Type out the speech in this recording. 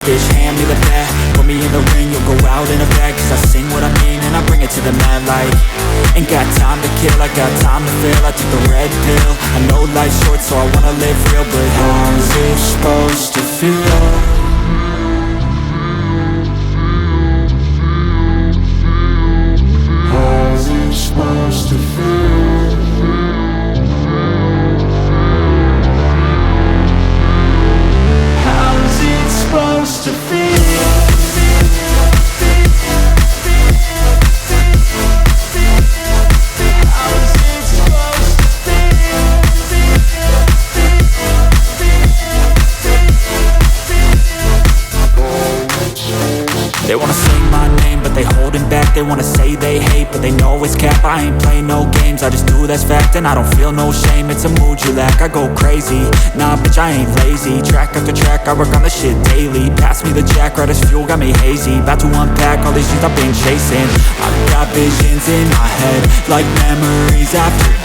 Bitch, hand me the bat, put me in the ring, you'll go out in a bag. Cause I sing what I mean and I bring it to the mad light. Ain't got time to kill, I got time to feel. I took the red pill, I know life's short so I wanna live real. But how's it supposed to feel? How's it supposed to feel? How's it supposed to feel? They wanna say my name, but they holding back. They wanna say they hate, but they know it's cap. I ain't play no games, I just do, that's fact. And I don't feel no shame, it's a mood you lack. I go crazy, nah bitch I ain't lazy. Track after track, I work on the shit daily. Pass me the jack, right as fuel, got me hazy. About to unpack all these things I've been chasing. I've got visions in my head, like memories after death.